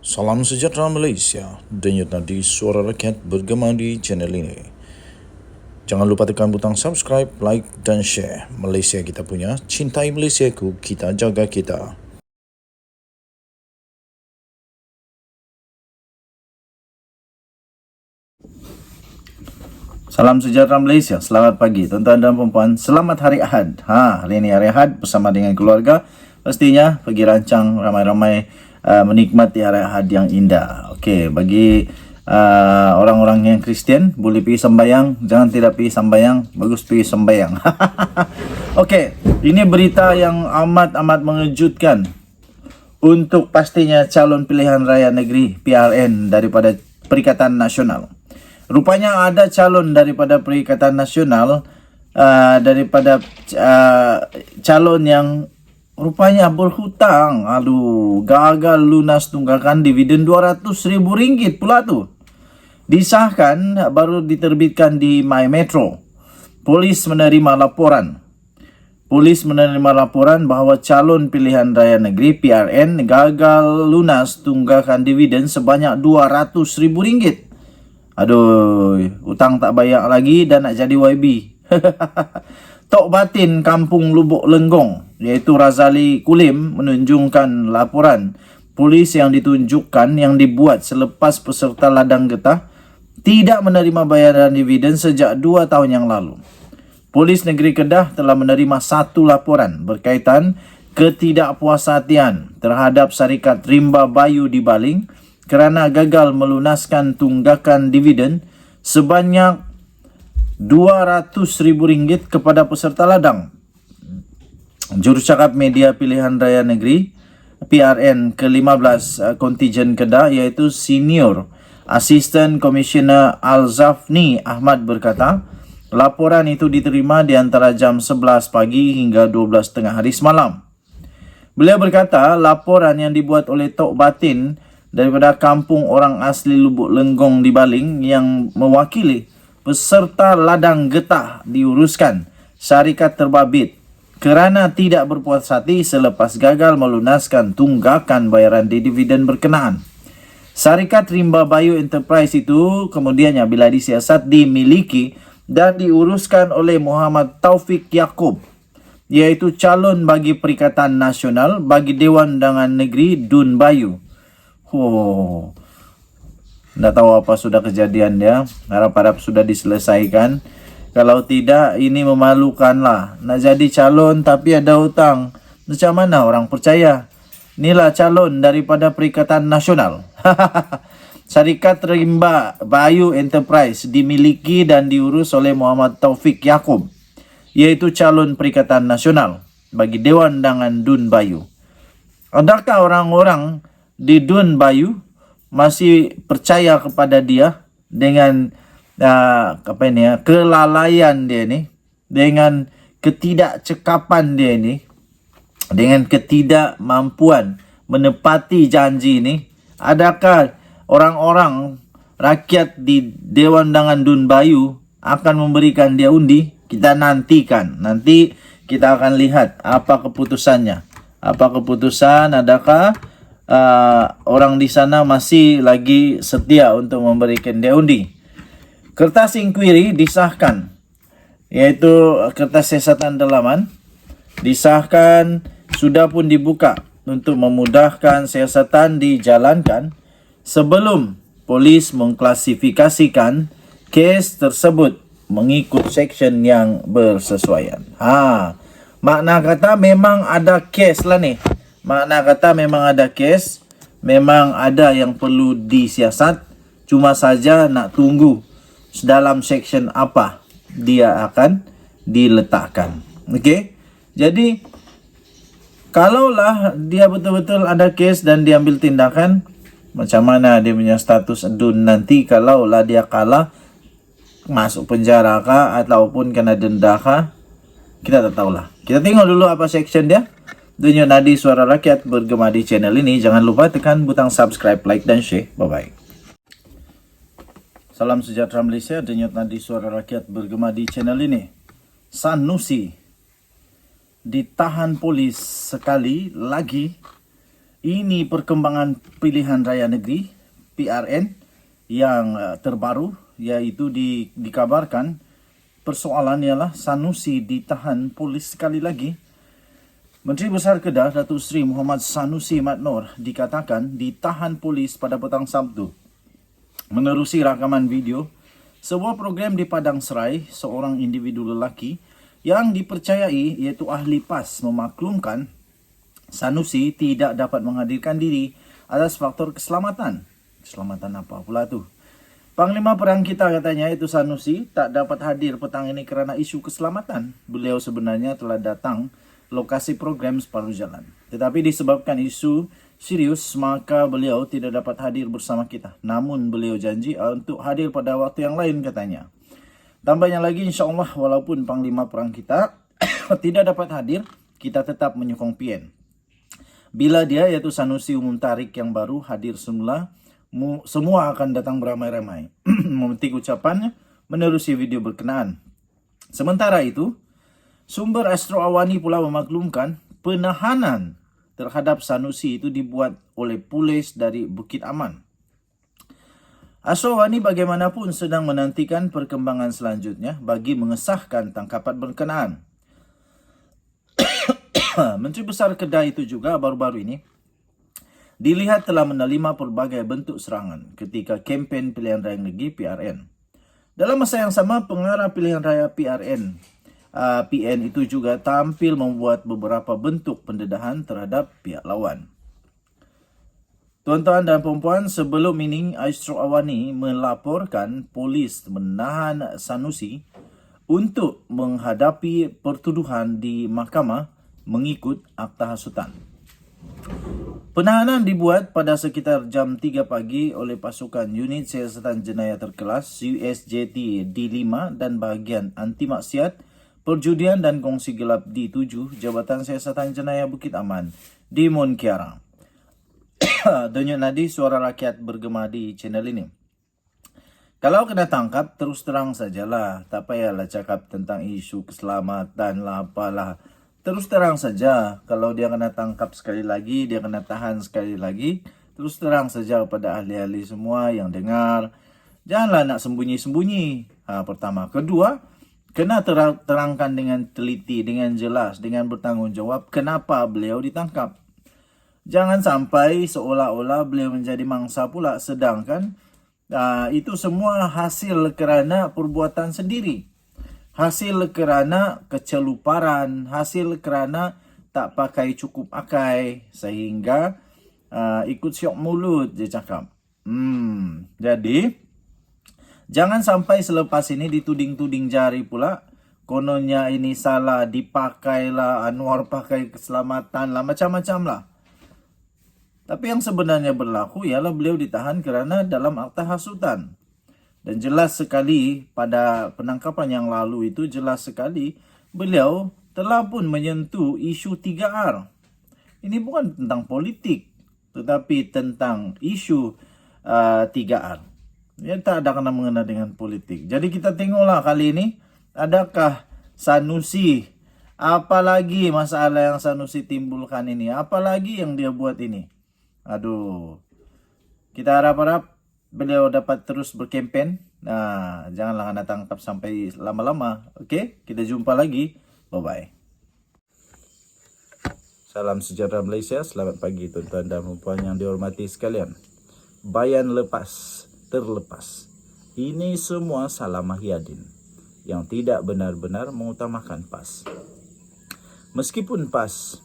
Salam sejahtera Malaysia, denyut nadi suara rakyat bergema di channel ini. Jangan lupa tekan butang subscribe, like dan share. Malaysia kita punya, cintai Malaysiaku, kita jaga kita. Salam sejahtera Malaysia, selamat pagi tuan-tuan dan puan-puan, selamat hari Ahad. Hari ini hari Ahad bersama dengan keluarga, pastinya pergi rancang ramai-ramai menikmati hari Ahad yang indah. Okey, bagi orang-orang yang Kristian boleh pergi sembahyang, jangan tidak pergi sembahyang, bagus pergi sembahyang. Okey, ini berita yang amat mengejutkan untuk pastinya calon pilihan raya negeri PRN daripada Perikatan Nasional. Rupanya ada calon daripada Perikatan Nasional, calon yang rupanya berhutang. Gagal lunas tunggakan dividen RM200,000 pula tu. Disahkan, baru diterbitkan di My Metro. Polis menerima laporan bahawa calon pilihan raya negeri PRN gagal lunas tunggakan dividen sebanyak RM200,000. Hutang tak bayar lagi dan nak jadi YB. Tok Batin Kampung Lubuk Lenggong, iaitu Razali Kulim, menunjukkan laporan polis yang dibuat selepas peserta ladang getah tidak menerima bayaran dividen sejak 2 tahun yang lalu. Polis Negeri Kedah telah menerima 1 laporan berkaitan ketidakpuashatian terhadap syarikat Rimba Bayu di Baling kerana gagal melunaskan tunggakan dividen sebanyak RM200,000 kepada peserta ladang. Jurucakap Media Pilihan Raya Negeri PRN ke-15 kontijen Kedah, iaitu Senior Assistant Commissioner Al-Zafni Ahmad berkata, laporan itu diterima di antara jam 11 pagi hingga 12 hari semalam. Beliau berkata, laporan yang dibuat oleh Tok Batin daripada kampung orang asli Lubuk Lenggong di Baling yang mewakili peserta ladang getah diuruskan syarikat terbabit kerana tidak berpuas hati selepas gagal melunaskan tunggakan bayaran dividen berkenaan. Syarikat Rimba Bayu Enterprise itu kemudiannya bila disiasat dimiliki dan diuruskan oleh Muhammad Taufik Yaakob, iaitu calon bagi Perikatan Nasional bagi Dewan Undangan Negeri Dun Bayu. Tak tahu apa sudah kejadian dia. Harap-harap sudah diselesaikan. Kalau tidak, ini memalukan lah. Nak jadi calon tapi ada hutang. Macam mana orang percaya? Inilah calon daripada Perikatan Nasional. Syarikat Rimba Bayu Enterprise dimiliki dan diurus oleh Muhammad Taufik Yaakob, iaitu calon Perikatan Nasional bagi Dewan Undangan Dun Bayu. Adakah orang-orang di Dun Bayu masih percaya kepada dia dengan kelalaian dia ni, dengan ketidakcekapan dia ni, dengan ketidakmampuan menepati janji ni? Adakah orang-orang rakyat di Dewan Undangan Dun Bayu akan memberikan dia undi? Kita nantikan. Nanti kita akan lihat apa keputusannya. Adakah orang di sana masih lagi setia untuk memberikan dia undi? Kertas inkuiri disahkan, iaitu kertas siasatan dalaman disahkan, sudah pun dibuka untuk memudahkan siasatan dijalankan sebelum polis mengklasifikasikan kes tersebut mengikut seksyen yang bersesuaian. Makna kata memang ada kes lah ni. Memang ada yang perlu disiasat. Cuma saja nak tunggu dalam seksyen apa dia akan diletakkan. Okey. Jadi, kalaulah dia betul-betul ada kes dan diambil tindakan, macam mana dia punya status dun nanti kalaulah dia kalah, masuk penjara kah ataupun kena denda kah? Kita tak tahulah. Kita tengok dulu apa seksyen dia. Denyut nadi suara rakyat bergema di channel ini. Jangan lupa tekan butang subscribe, like dan share. Bye-bye. Salam sejahtera Malaysia. Denyut nadi suara rakyat bergema di channel ini. Sanusi ditahan polis sekali lagi Ini perkembangan pilihan raya negeri PRN yang terbaru, yaitu dikabarkan persoalan ialah Sanusi ditahan polis sekali lagi. Menteri Besar Kedah Datuk Seri Muhammad Sanusi Mat Noor dikatakan ditahan polis pada petang Sabtu. Menerusi rakaman video sebuah program di Padang Serai, seorang individu lelaki yang dipercayai iaitu ahli PAS memaklumkan Sanusi tidak dapat menghadirkan diri atas faktor keselamatan. Keselamatan apa pula tu? Panglima Perang kita katanya itu Sanusi tak dapat hadir petang ini kerana isu keselamatan. Beliau sebenarnya telah datang lokasi program separuh jalan. Tetapi disebabkan isu serius, maka beliau tidak dapat hadir bersama kita. Namun beliau janji untuk hadir pada waktu yang lain katanya. Tambahnya lagi, insyaAllah walaupun Panglima Perang kita tidak dapat hadir, kita tetap menyokong PN. Bila dia iaitu Sanusi Umum Tarik yang baru hadir semula, semua akan datang beramai-ramai. Memetik ucapannya menerusi video berkenaan. Sementara itu, sumber Astro Awani pula memaklumkan penahanan terhadap Sanusi itu dibuat oleh polis dari Bukit Aman. Astro Awani bagaimanapun sedang menantikan perkembangan selanjutnya bagi mengesahkan tangkapan berkenaan. Menteri Besar Kedah itu juga baru-baru ini dilihat telah menerima pelbagai bentuk serangan ketika kempen pilihan raya negeri PRN. Dalam masa yang sama, pengarah pilihan raya PN itu juga tampil membuat beberapa bentuk pendedahan terhadap pihak lawan. Tuan-tuan dan puan-puan, sebelum ini Astro Awani melaporkan polis menahan Sanusi untuk menghadapi pertuduhan di mahkamah mengikut Akta Hasutan. Penahanan dibuat pada sekitar jam 3 pagi oleh pasukan Unit Siasatan Jenayah Terkelas USJT D5 dan bahagian Anti Maksiat, Perjudian dan Kongsi Gelap D7 Jabatan Siasatan Jenayah Bukit Aman di Mon Kiara. Denyut nadi suara rakyat bergema di channel ini. Kalau kena tangkap, terus terang sajalah. Tak payahlah cakap tentang isu keselamatan lah apalah. Terus terang saja, kalau dia kena tangkap sekali lagi, dia kena tahan sekali lagi, terus terang saja kepada ahli-ahli semua yang dengar. Janganlah nak sembunyi-sembunyi. Pertama. Kedua, kena terangkan dengan teliti, dengan jelas, dengan bertanggungjawab kenapa beliau ditangkap. Jangan sampai seolah-olah beliau menjadi mangsa pula, sedangkan itu semua hasil kerana perbuatan sendiri. Hasil kerana keceluparan, hasil kerana tak pakai cukup akai, sehingga ikut syok mulut dia cakap. Jadi, jangan sampai selepas ini dituding-tuding jari pula. Kononnya ini salah, dipakailah, Anwar pakai keselamatan lah, macam-macam lah. Tapi yang sebenarnya berlaku ialah beliau ditahan kerana dalam Akta Hasutan. Dan jelas sekali pada penangkapan yang lalu itu jelas sekali beliau telah pun menyentuh isu 3R. Ini bukan tentang politik tetapi tentang isu 3R. Ia tak ada kena mengena dengan politik. Jadi kita tengoklah kali ini adakah Sanusi, apalagi masalah yang Sanusi timbulkan ini, apalagi yang dia buat ini. Aduh. Kita harap-harap beliau dapat terus berkempen. Janganlah anda tangkap sampai lama-lama. Okey, kita jumpa lagi. Bye-bye. Salam sejahtera Malaysia. Selamat pagi tuan-tuan dan puan yang dihormati sekalian. Bayan lepas, terlepas. Ini semua salah Mahyadin yang tidak benar-benar mengutamakan PAS. Meskipun PAS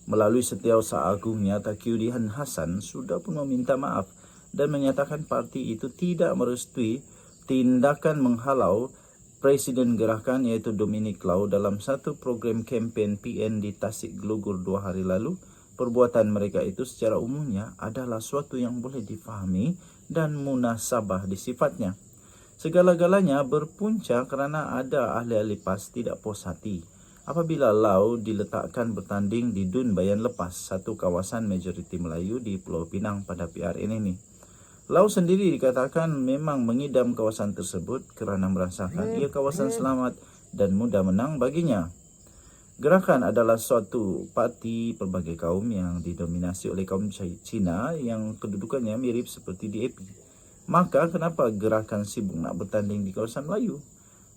melalui Setiausaha Agungnya Taqiyuddin Hasan sudah pun meminta maaf dan menyatakan parti itu tidak merestui tindakan menghalau Presiden Gerakan iaitu Dominic Lau dalam satu program kempen PN di Tasik Gelugur 2 hari lalu. Perbuatan mereka itu secara umumnya adalah suatu yang boleh difahami dan munasabah di sifatnya. Segala-galanya berpunca kerana ada ahli-ahli PAS tidak puas hati apabila Lau diletakkan bertanding di Dun Bayan Lepas, satu kawasan majoriti Melayu di Pulau Pinang pada PRN ini. Lau sendiri dikatakan memang mengidam kawasan tersebut kerana merasakan ia kawasan selamat dan mudah menang baginya. Gerakan adalah suatu parti pelbagai kaum yang didominasi oleh kaum Cina yang kedudukannya mirip seperti DAP. Maka kenapa gerakan sibuk nak bertanding di kawasan Melayu?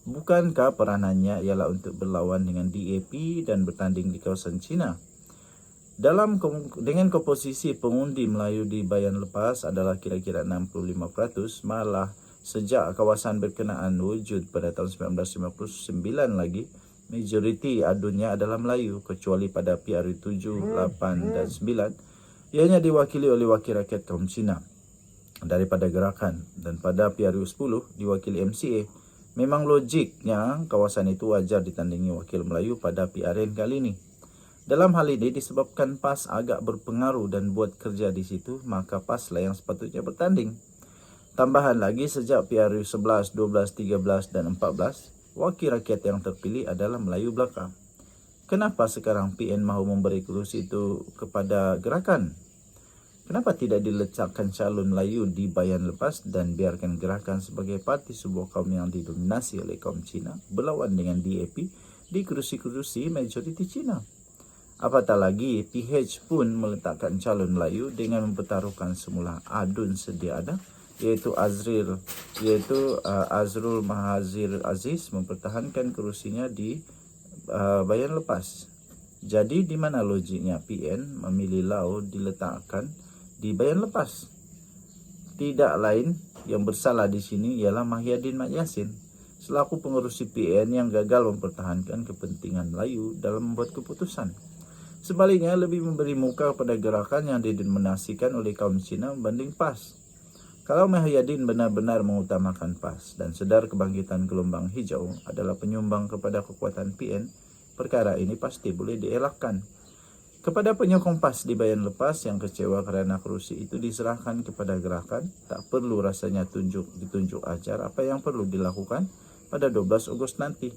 Bukankah peranannya ialah untuk berlawan dengan DAP dan bertanding di kawasan Cina? Dengan komposisi pengundi Melayu di Bayan Lepas adalah kira-kira 65%, malah sejak kawasan berkenaan wujud pada tahun 1959 lagi, majoriti adunya adalah Melayu, kecuali pada PRU 7, 8 dan 9, ianya diwakili oleh wakil rakyat kaum Cina daripada gerakan, dan pada PRU 10 diwakili MCA. Memang logiknya kawasan itu wajar ditandingi wakil Melayu pada PRN kali ini. Dalam hal ini disebabkan PAS agak berpengaruh dan buat kerja di situ, maka PAS lah yang sepatutnya bertanding. Tambahan lagi, sejak PRU 11, 12, 13 dan 14, wakil rakyat yang terpilih adalah Melayu belaka. Kenapa sekarang PN mahu memberi kursi itu kepada gerakan? Kenapa tidak diletakkan calon Melayu di Bayan Lepas dan biarkan gerakan sebagai parti sebuah kaum yang didominasi oleh kaum Cina berlawan dengan DAP di kerusi-kerusi majoriti Cina? Apatah lagi, PH pun meletakkan calon Melayu dengan mempertaruhkan semula adun sedia ada, iaitu Azrul Mahazir Aziz mempertahankan kerusinya di Bayan Lepas. Jadi di mana logiknya PN memilih Lau diletakkan di Bayan Lepas? Tidak lain yang bersalah di sini ialah Mahyadin Mat Yassin selaku pengurusi PN yang gagal mempertahankan kepentingan Melayu dalam membuat keputusan. Sebaliknya, lebih memberi muka pada gerakan yang didominasikan oleh kaum Cina membanding PAS. Kalau Mahyadin benar-benar mengutamakan PAS dan sedar kebangkitan gelombang hijau adalah penyumbang kepada kekuatan PN, perkara ini pasti boleh dielakkan. Kepada penyokong PAS di Bayan Lepas yang kecewa kerana kerusi itu diserahkan kepada gerakan, tak perlu rasanya ditunjuk ajar apa yang perlu dilakukan pada 12 Ogos nanti.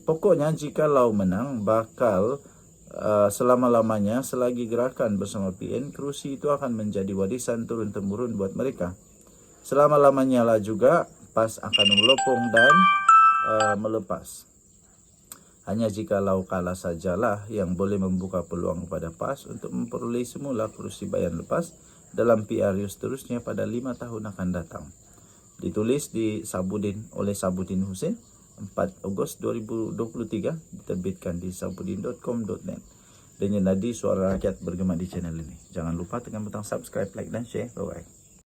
Pokoknya jika Lau menang, bakal selama-lamanya selagi gerakan bersama PN, kerusi itu akan menjadi warisan turun-temurun buat mereka. Selama-lamanya lah juga PAS akan melopong dan melepas. Hanya jika Lau kalah sajalah yang boleh membuka peluang kepada PAS untuk memperoleh semula kerusi Bayan Lepas dalam PRU seterusnya pada 5 tahun akan datang. Ditulis oleh Sabudin Hussein, 4 Ogos 2023, diterbitkan di sabudin.com.net. Dan nadi suara rakyat bergema di channel ini. Jangan lupa tekan butang subscribe, like dan share. Bye-bye.